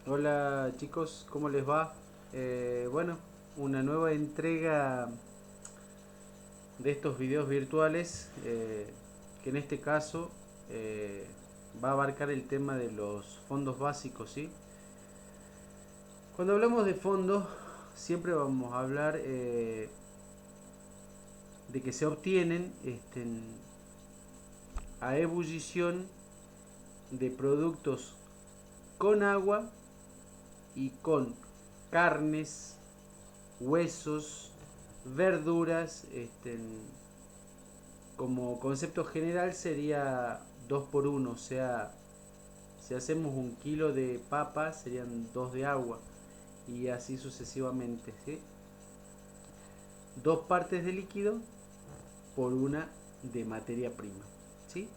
Hola chicos, ¿cómo les va? Bueno, una nueva entrega de estos videos virtuales que en este caso eh, va a abarcar el tema de los fondos básicos, ¿sí? Cuando hablamos de fondos siempre vamos a hablar de que se obtienen a ebullición de productos con agua y con carnes, huesos, verduras. Como concepto general sería 2 por uno, o sea, si hacemos un kilo de papa serían 2 de agua y así sucesivamente, ¿sí? 2 partes de líquido por una de materia prima, ¿sí?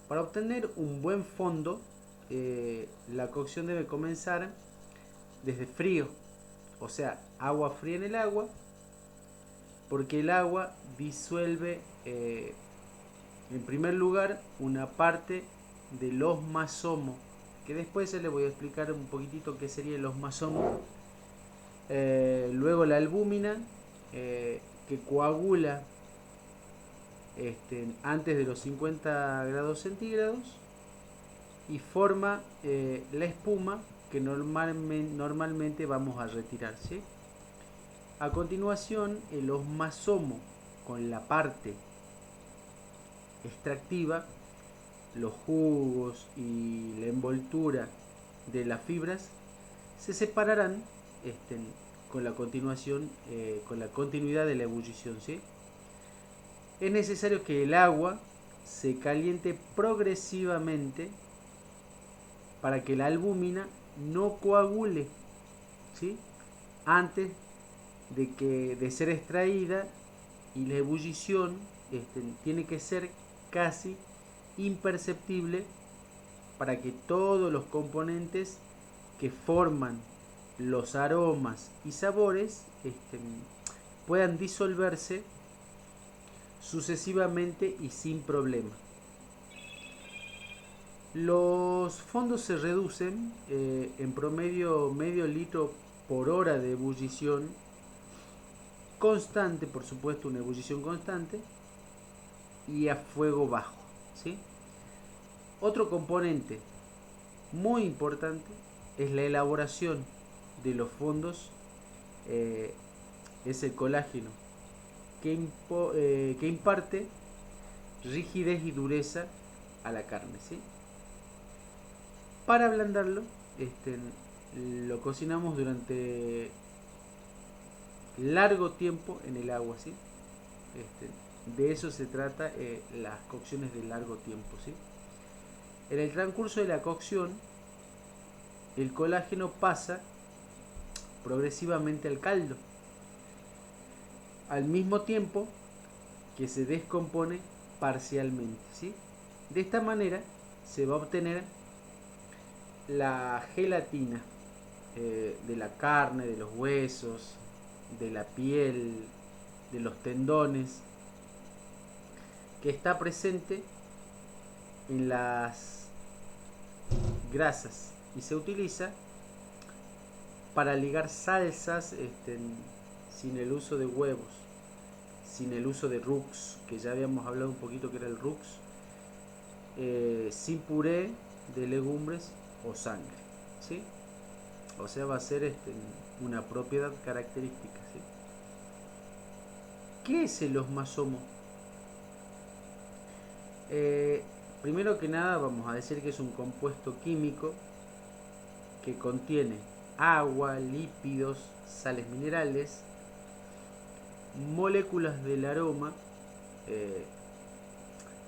Para obtener un buen fondo, la cocción debe comenzar desde frío, o sea, agua fría en el agua, porque el agua disuelve, en primer lugar, una parte del osmasomo, que después se le voy a explicar un poquitito qué sería el osmasomo. Luego la albúmina, que coagula antes de los 50 grados centígrados y forma la espuma que normalmente vamos a retirar, ¿sí? A continuación, el osmasomo con la parte extractiva, los jugos y la envoltura de las fibras se separarán este, con la continuación, con la continuidad de la ebullición, ¿sí? Es necesario que el agua se caliente progresivamente para que la albúmina no coagule, ¿sí? Antes de ser extraída, y la ebullición tiene que ser casi imperceptible para que todos los componentes que forman los aromas y sabores puedan disolverse sucesivamente y sin problema. Los fondos se reducen en promedio medio litro por hora de ebullición constante, por supuesto, una ebullición constante y a fuego bajo, ¿sí? Otro componente muy importante es la elaboración de los fondos, eh, es el colágeno, que imparte rigidez y dureza a la carne, ¿sí? Para ablandarlo, lo cocinamos durante largo tiempo en el agua, ¿sí? De eso se trata las cocciones de largo tiempo, ¿sí? En el transcurso de la cocción, el colágeno pasa progresivamente al caldo, al mismo tiempo que se descompone parcialmente, ¿sí? De esta manera se va a obtener la gelatina de la carne, de los huesos, de la piel, de los tendones, que está presente en las grasas y se utiliza para ligar salsas sin el uso de huevos, sin el uso de rux, que ya habíamos hablado un poquito que era el rux, sin puré de legumbres o sangre, ¿sí? O sea, va a ser una propiedad característica, ¿sí? ¿Qué es el osmasomo? Eh, Primero que nada vamos a decir que es un compuesto químico que contiene agua, lípidos, sales minerales, moléculas del aroma eh,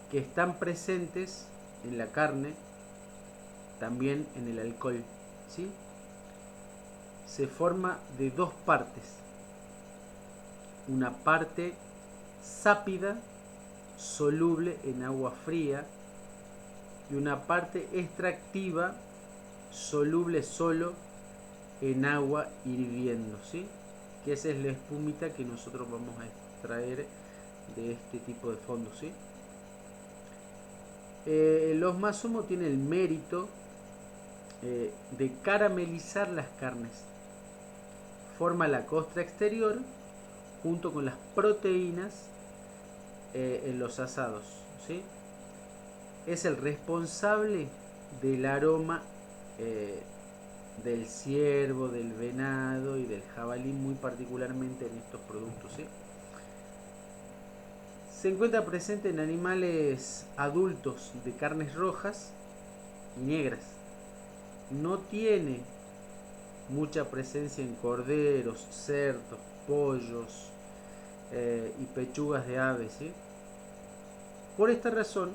que están presentes en la carne, también en el alcohol, ¿sí? Se forma de dos partes, una parte sápida, soluble en agua fría, y una parte extractiva, soluble solo en agua hirviendo, ¿sí? Que esa es la espumita que nosotros vamos a extraer de este tipo de fondo, ¿sí? El osmasomo tiene el mérito de caramelizar las carnes. Forma la costra exterior junto con las proteínas en los asados, ¿sí? Es el responsable del aroma del ciervo, del venado y del jabalí, muy particularmente en estos productos, ¿sí? Se encuentra presente en animales adultos de carnes rojas y negras. No tiene mucha presencia en corderos, cerdos, pollos y pechugas de aves, ¿sí? Por esta razón,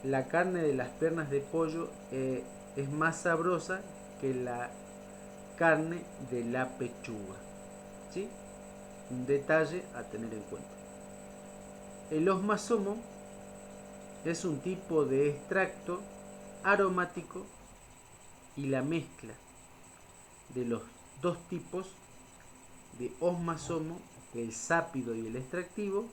la carne de las piernas de pollo es más sabrosa que la carne de la pechuga, ¿sí? Un detalle a tener en cuenta. El osmasomo es un tipo de extracto aromático y la mezcla de los dos tipos de osmasomo, el sápido y el extractivo,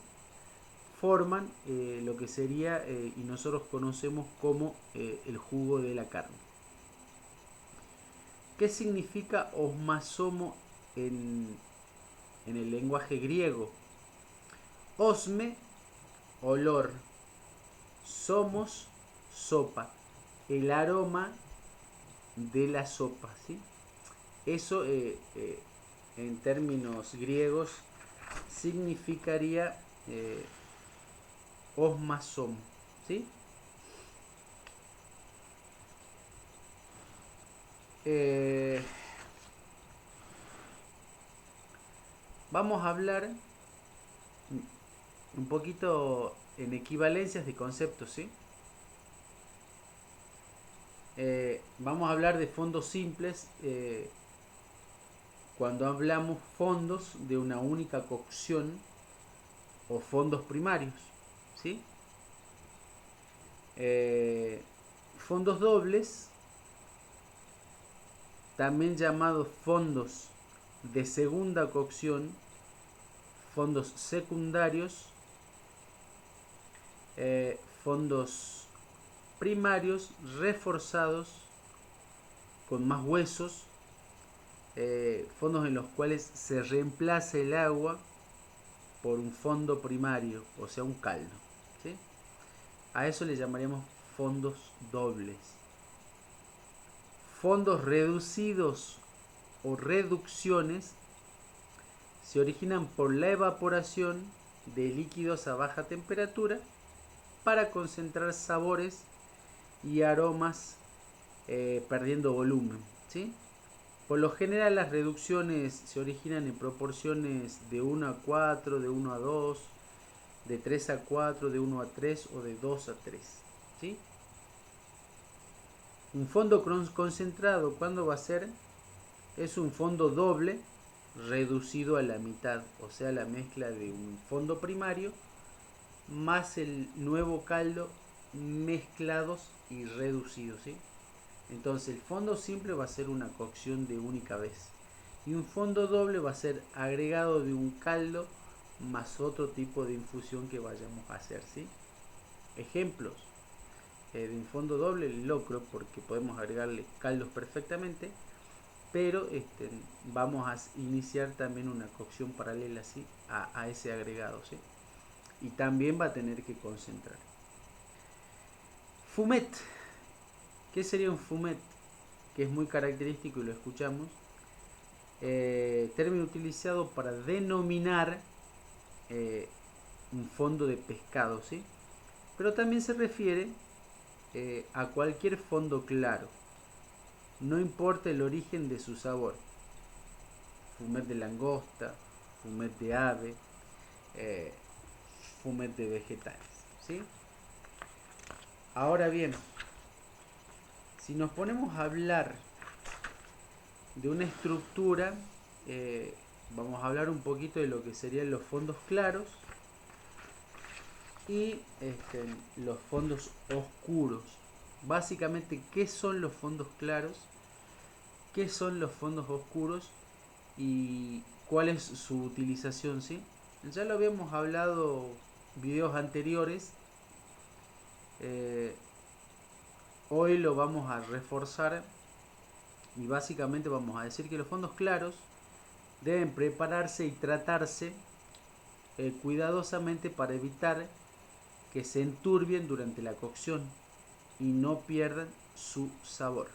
forman lo que sería y nosotros conocemos como el jugo de la carne. ¿Qué significa osmasomo en el lenguaje griego? Osme, olor; somos, sopa, el aroma de la sopa, ¿sí? Eso en términos griegos significaría osmasomo, ¿sí? Eh, Vamos a hablar un poquito en equivalencias de conceptos, ¿sí? Vamos a hablar de fondos simples cuando hablamos fondos de una única cocción o fondos primarios, ¿sí? Fondos dobles, también llamados fondos de segunda cocción, fondos secundarios, fondos primarios reforzados con más huesos, fondos en los cuales se reemplaza el agua por un fondo primario, o sea, un caldo, ¿sí? A eso le llamaríamos fondos dobles. Fondos reducidos o reducciones se originan por la evaporación de líquidos a baja temperatura para concentrar sabores y aromas perdiendo volumen, ¿sí? Por lo general las reducciones se originan en proporciones de 1 a 4, de 1 a 2, de 3 a 4, de 1 a 3 o de 2 a 3, ¿sí? Un fondo concentrado, ¿cuándo va a ser? Es un fondo doble reducido a la mitad, o sea, la mezcla de un fondo primario más el nuevo caldo mezclados y reducidos, ¿sí? Entonces el fondo simple va a ser una cocción de única vez y un fondo doble va a ser agregado de un caldo más otro tipo de infusión que vayamos a hacer, ¿sí? Ejemplos de un fondo doble: el locro, porque podemos agregarle caldos perfectamente, pero vamos a iniciar también una cocción paralela, ¿sí? a ese agregado, ¿sí? Y también va a tener que concentrar. Fumet. ¿Qué sería un fumet? Que es muy característico y lo escuchamos. Término utilizado para denominar un fondo de pescado, ¿sí? Pero también se refiere a cualquier fondo claro, no importa el origen de su sabor. Fumet de langosta, fumet de ave, eh, fumet de vegetales, ¿sí? Ahora bien, si nos ponemos a hablar de una estructura, vamos a hablar un poquito de lo que serían los fondos claros y los fondos oscuros. Básicamente, ¿qué son los fondos claros? ¿Qué son los fondos oscuros? ¿Y cuál es su utilización? ¿Sí? Ya lo habíamos hablado en videos anteriores. Hoy lo vamos a reforzar y básicamente vamos a decir que los fondos claros deben prepararse y tratarse cuidadosamente para evitar que se enturbien durante la cocción y no pierdan su sabor.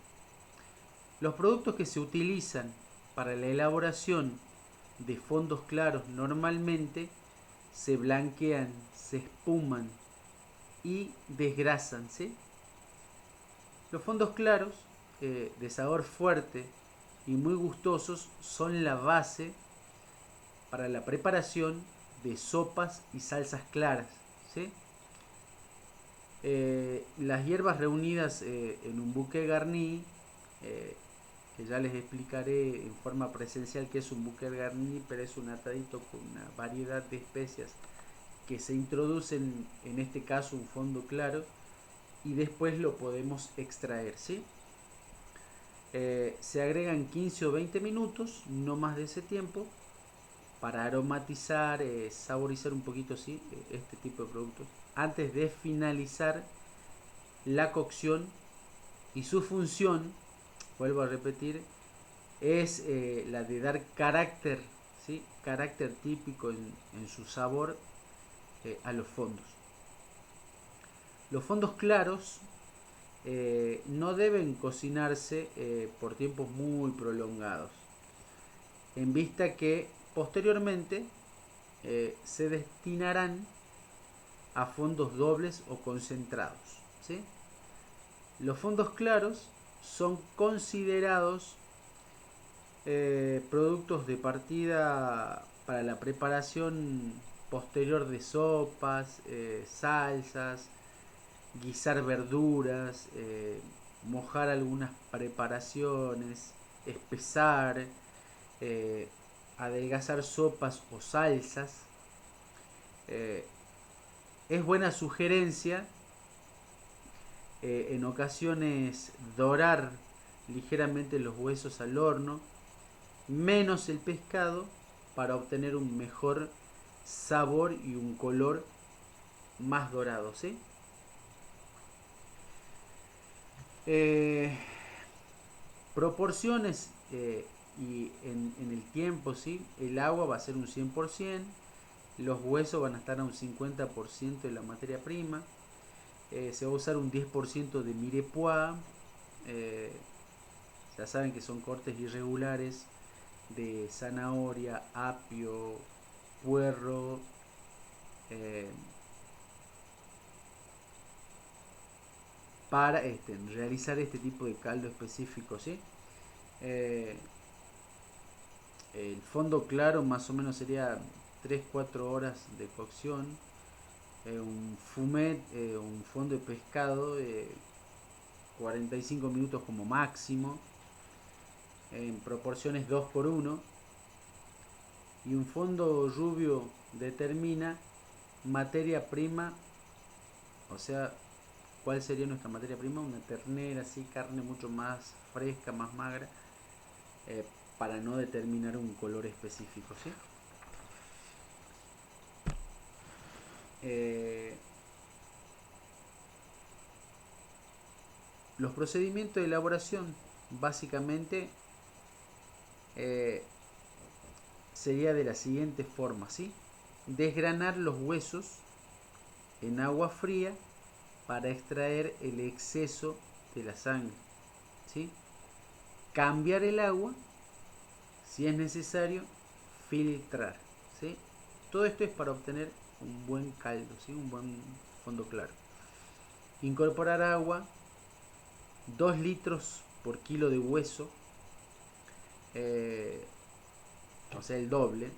Los productos que se utilizan para la elaboración de fondos claros normalmente se blanquean, se espuman y desgrasan, ¿sí? Los fondos claros de sabor fuerte y muy gustosos son la base para la preparación de sopas y salsas claras, ¿sí? Las hierbas reunidas en un bouquet garni, eh, que ya les explicaré en forma presencial que es un bouquet garni, pero es un atadito con una variedad de especias que se introducen en este caso un fondo claro y después lo podemos extraer, ¿sí? Se agregan 15 o 20 minutos, no más de ese tiempo, para aromatizar, saborizar un poquito, ¿sí? Este tipo de productos antes de finalizar la cocción. Y su función, vuelvo a repetir, es la de dar carácter, ¿sí? Carácter típico en su sabor a los fondos. Los fondos claros no deben cocinarse por tiempos muy prolongados, en vista que posteriormente se destinarán a fondos dobles o concentrados, ¿sí? Los fondos claros son considerados productos de partida para la preparación posterior de sopas, salsas, guisar verduras, mojar algunas preparaciones, espesar, eh, adelgazar sopas o salsas. Eh, es buena sugerencia en ocasiones dorar ligeramente los huesos al horno, menos el pescado, para obtener un mejor sabor y un color más dorado, ¿sí? Eh, Proporciones y en el tiempo, ¿sí? El agua va a ser un 100%, los huesos van a estar a un 50% de la materia prima, se va a usar un 10% de mirepoix, eh, ya saben que son cortes irregulares de zanahoria, apio, puerro, eh, para realizar este tipo de caldo específico, ¿sí? Eh, el fondo claro más o menos sería 3-4 horas de cocción. Un fumet, un fondo de pescado, 45 minutos como máximo, en proporciones 2 por 1. Y un fondo rubio determina materia prima, o sea, ¿cuál sería nuestra materia prima? Una ternera, así, carne mucho más fresca, más magra, eh, para no determinar un color específico, ¿sí? Eh, los procedimientos de elaboración, básicamente, eh, sería de la siguiente forma, ¿sí? Desgranar los huesos en agua fría para extraer el exceso de la sangre, ¿sí? Cambiar el agua si es necesario, filtrar, ¿sí? Todo esto es para obtener un buen caldo, ¿sí? Un buen fondo claro. Incorporar agua, 2 litros por kilo de hueso, eh, o sea el doble.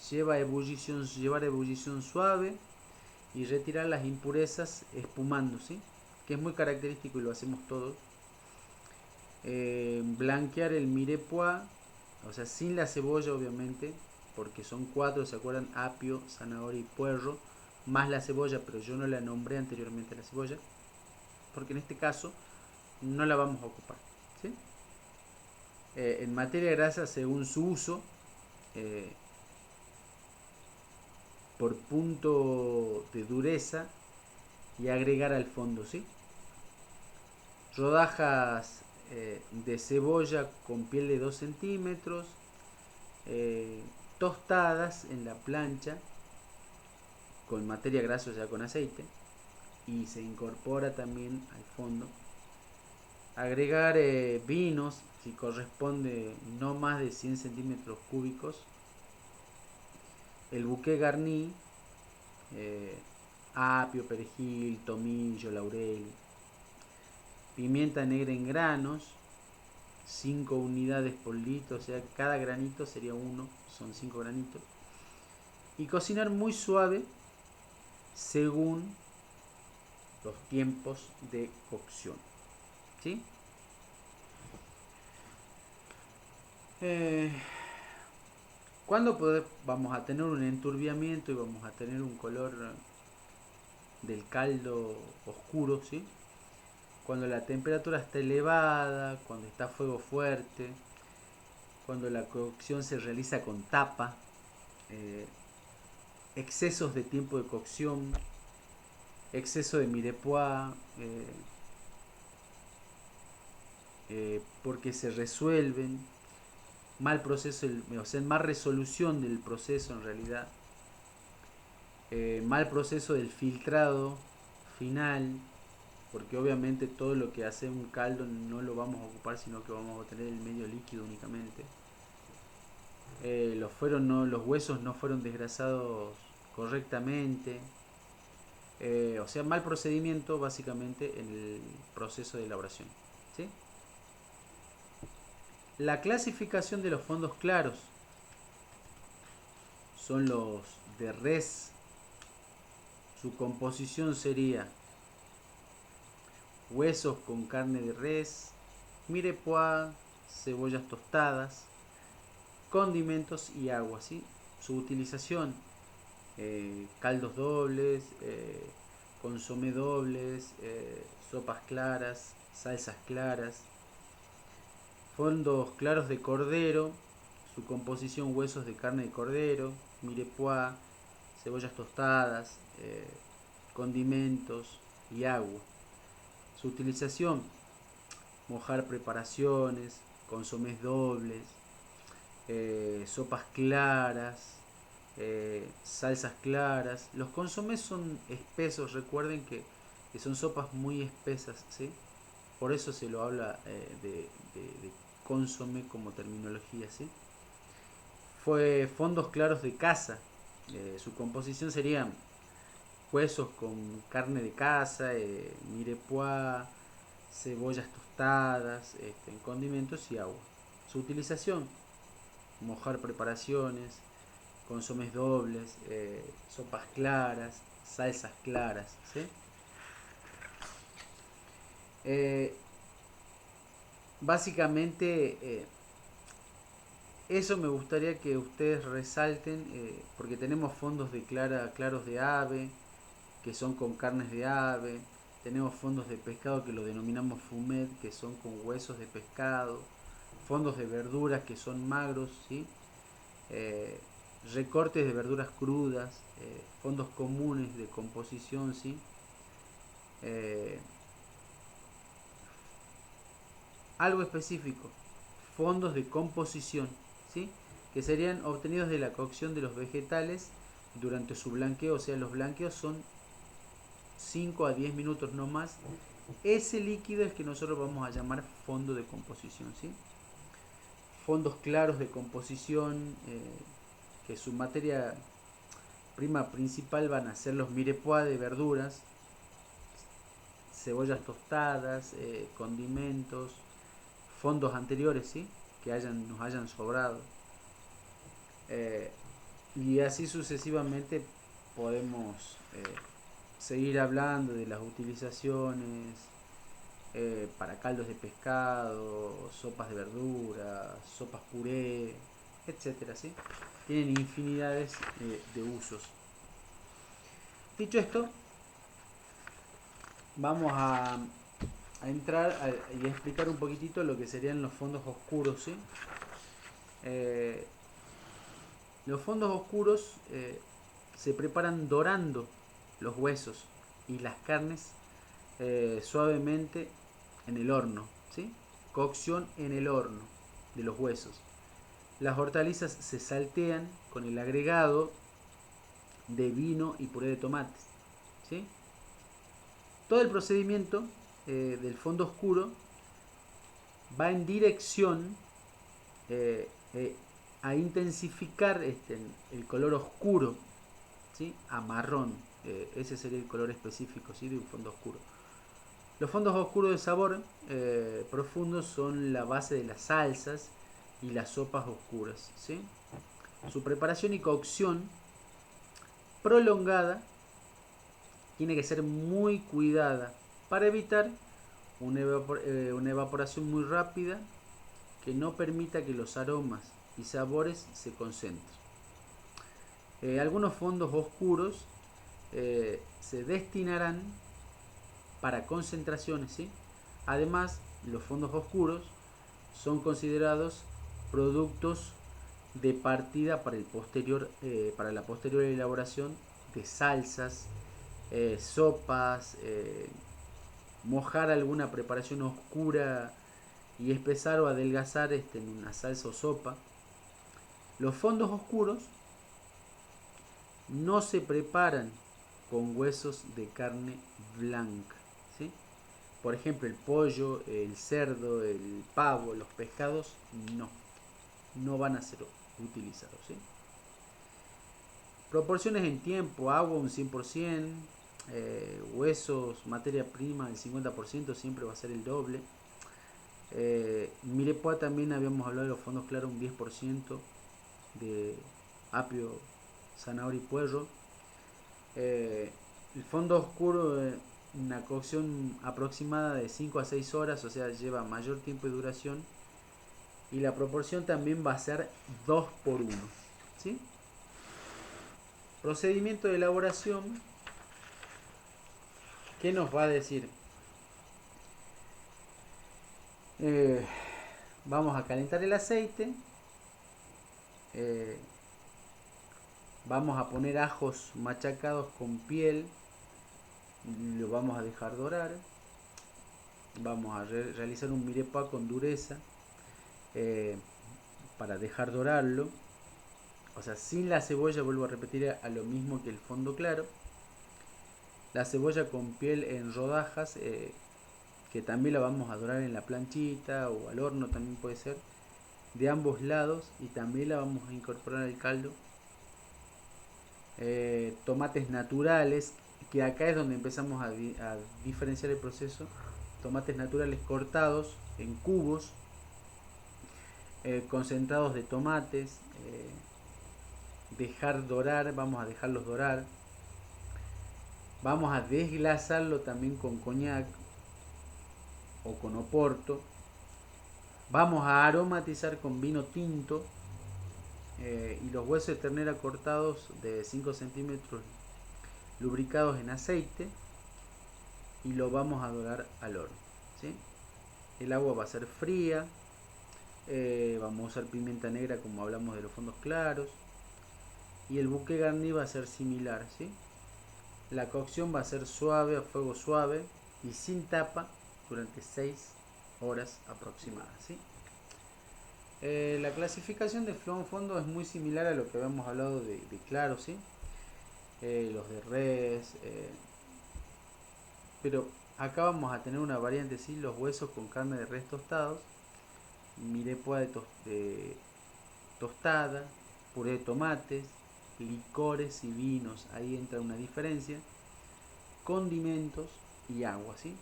Llevar a ebullición suave y retirar las impurezas espumando, ¿sí? Que es muy característico y lo hacemos todos. Blanquear el mirepoix, o sea, sin la cebolla obviamente, porque son 4, ¿se acuerdan? Apio, zanahoria y puerro, más la cebolla, pero yo no la nombré anteriormente la cebolla, porque en este caso no la vamos a ocupar, ¿sí? En materia de grasa, según su uso, eh, por punto de dureza y agregar al fondo, ¿sí? rodajas de cebolla con piel de 2 centímetros, tostadas en la plancha con materia grasa, o sea, con aceite, y se incorpora también al fondo. Agregar vinos, si corresponde, no más de 100 centímetros cúbicos. El bouquet garni, eh, apio, perejil, tomillo, laurel, pimienta negra en granos, 5 unidades por litro, o sea, cada granito sería uno, son 5 granitos. Y cocinar muy suave según los tiempos de cocción. ¿Sí? Eh, ¿Cuándo vamos a tener un enturbiamiento y vamos a tener un color del caldo oscuro? ¿Sí? Cuando la temperatura está elevada, cuando está a fuego fuerte, cuando la cocción se realiza con tapa, eh, excesos de tiempo de cocción, exceso de mirepoix, porque se resuelven, mal proceso, o sea, mal resolución del proceso en realidad, mal proceso del filtrado final, porque obviamente todo lo que hace un caldo no lo vamos a ocupar, sino que vamos a obtener el medio líquido únicamente. Los huesos no fueron desgrasados correctamente, o sea, mal procedimiento básicamente en el proceso de elaboración. ¿Sí? La clasificación de los fondos claros son los de res. Su composición sería huesos con carne de res, mirepoix, cebollas tostadas, condimentos y agua. ¿Sí? Su utilización: caldos dobles, consomé dobles, sopas claras, salsas claras. Fondos claros de cordero, su composición: huesos de carne de cordero, mirepoix, cebollas tostadas, condimentos y agua. Su utilización: mojar preparaciones, consomés dobles, sopas claras, salsas claras. Los consomés son espesos, recuerden que son sopas muy espesas, ¿sí? Por eso se lo habla de consomé como terminología, ¿sí? Fondos claros de caza. Su composición serían huesos con carne de caza, mirepoix, cebollas tostadas, condimentos y agua. Su utilización: mojar preparaciones, consomés dobles, sopas claras, salsas claras. ¿Sí? Eh, Básicamente, eso me gustaría que ustedes resalten, porque tenemos fondos de claros de ave, que son con carnes de ave. Tenemos fondos de pescado que lo denominamos fumet, que son con huesos de pescado. Fondos de verduras que son magros, ¿sí? Eh, Recortes de verduras crudas, fondos comunes de composición, ¿sí? Eh, Algo específico: fondos de composición, ¿sí? Que serían obtenidos de la cocción de los vegetales durante su blanqueo. O sea, los blanqueos son 5 a 10 minutos no más. Ese líquido es que nosotros vamos a llamar fondo de composición, ¿sí? Fondos claros de composición, que su materia prima principal van a ser los mirepoix de verduras, cebollas tostadas, condimentos, fondos anteriores, ¿sí? Que nos hayan sobrado. Eh, y así sucesivamente podemos seguir hablando de las utilizaciones para caldos de pescado, sopas de verdura, sopas puré, etcétera, ¿sí? Tienen infinidades de usos. Dicho esto, vamos a entrar y a explicar un poquitito lo que serían los fondos oscuros, ¿sí? Eh, los fondos oscuros se preparan dorando los huesos y las carnes suavemente en el horno, ¿sí? Cocción en el horno de los huesos. Las hortalizas se saltean con el agregado de vino y puré de tomates, ¿sí? Todo el procedimiento del fondo oscuro va en dirección eh, eh, a intensificar el color oscuro, ¿sí? A marrón. Ese sería el color específico, ¿sí? De un fondo oscuro. Los fondos oscuros de sabor profundos son la base de las salsas y las sopas oscuras, ¿sí? Su preparación y cocción prolongada tiene que ser muy cuidada para evitar una evaporación muy rápida que no permita que los aromas y sabores se concentren. Algunos fondos oscuros se destinarán para concentraciones, ¿sí? Además, los fondos oscuros son considerados productos de partida para la posterior elaboración de salsas, sopas, mojar alguna preparación oscura y espesar o adelgazar en una salsa o sopa. Los fondos oscuros no se preparan con huesos de carne blanca, ¿sí? Por ejemplo, el pollo, el cerdo, el pavo, los pescados, no van a ser utilizados, ¿sí? Proporciones en tiempo: agua un 100%, huesos, materia prima el 50%, siempre va a ser el doble. Mirepoix también habíamos hablado de los fondos claros, un 10% de apio, zanahoria y puerro. El fondo oscuro, una cocción aproximada de 5 a 6 horas, o sea, lleva mayor tiempo de duración. Y la proporción también va a ser 2 por 1, ¿sí? Procedimiento de elaboración, ¿qué nos va a decir? Vamos a calentar el aceite, eh, vamos a poner ajos machacados con piel, lo vamos a dejar dorar, vamos a realizar un mirepoix con dureza eh, para dejar dorarlo, o sea, sin la cebolla, vuelvo a repetir, a lo mismo que el fondo claro. La cebolla con piel en rodajas, que también la vamos a dorar en la planchita o al horno también puede ser, de ambos lados, y también la vamos a incorporar al caldo. Tomates naturales, que acá es donde empezamos a diferenciar el proceso. Tomates naturales cortados en cubos, concentrados de tomates, dejar dorar, vamos a dejarlos dorar. Vamos a desglasarlo también con coñac o con oporto. Vamos a aromatizar con vino tinto, y los huesos de ternera cortados de 5 centímetros, lubricados en aceite, y lo vamos a dorar al horno, ¿sí? El agua va a ser fría, vamos a usar pimienta negra como hablamos de los fondos claros, y el bouquet garni va a ser similar, ¿sí? La cocción va a ser suave, a fuego suave y sin tapa durante 6 horas aproximadas, ¿sí? La clasificación de fondo es muy similar a lo que habíamos hablado de claro, ¿sí? Los de res, pero acá vamos a tener una variante, ¿sí? Los huesos con carne de res tostados, mirepoix de tostada, puré de tomates, licores y vinos, ahí entra una diferencia, condimentos y agua, ¿sí?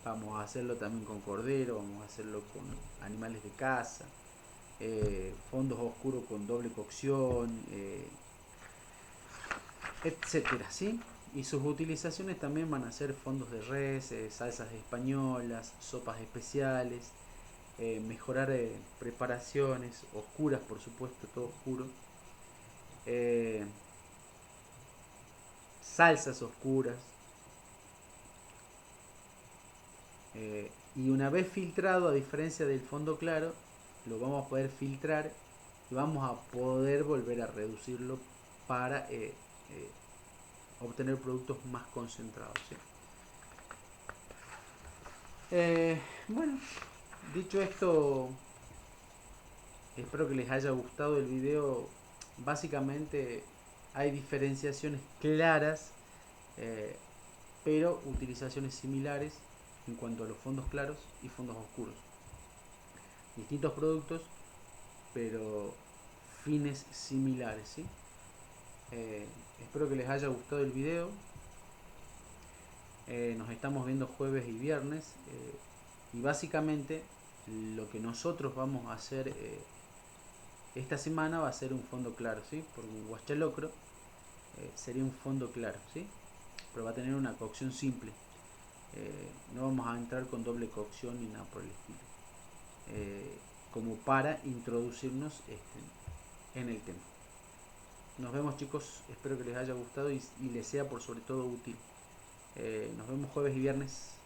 Vamos a hacerlo también con cordero, vamos a hacerlo con animales de caza, fondos oscuros con doble cocción, etcétera, ¿sí? Y sus utilizaciones también van a ser fondos de res, salsas españolas, sopas especiales, mejorar preparaciones oscuras, por supuesto, todo oscuro, eh, salsas oscuras, y una vez filtrado, a diferencia del fondo claro, lo vamos a poder filtrar y vamos a poder volver a reducirlo para obtener productos más concentrados, ¿sí? Bueno, dicho esto, espero que les haya gustado el video. Básicamente hay diferenciaciones claras, eh, pero utilizaciones similares en cuanto a los fondos claros y fondos oscuros. Distintos productos, pero fines similares, ¿sí? Eh, Espero que les haya gustado el video. Nos estamos viendo jueves y viernes. Y básicamente lo que nosotros vamos a hacer esta semana va a ser un fondo claro, ¿sí? Porque un guachalocro sería un fondo claro, ¿sí? Pero va a tener una cocción simple. No vamos a entrar con doble cocción ni nada por el estilo. Como para introducirnos en el tema. Nos vemos, chicos, espero que les haya gustado y les sea por sobre todo útil. Nos vemos jueves y viernes.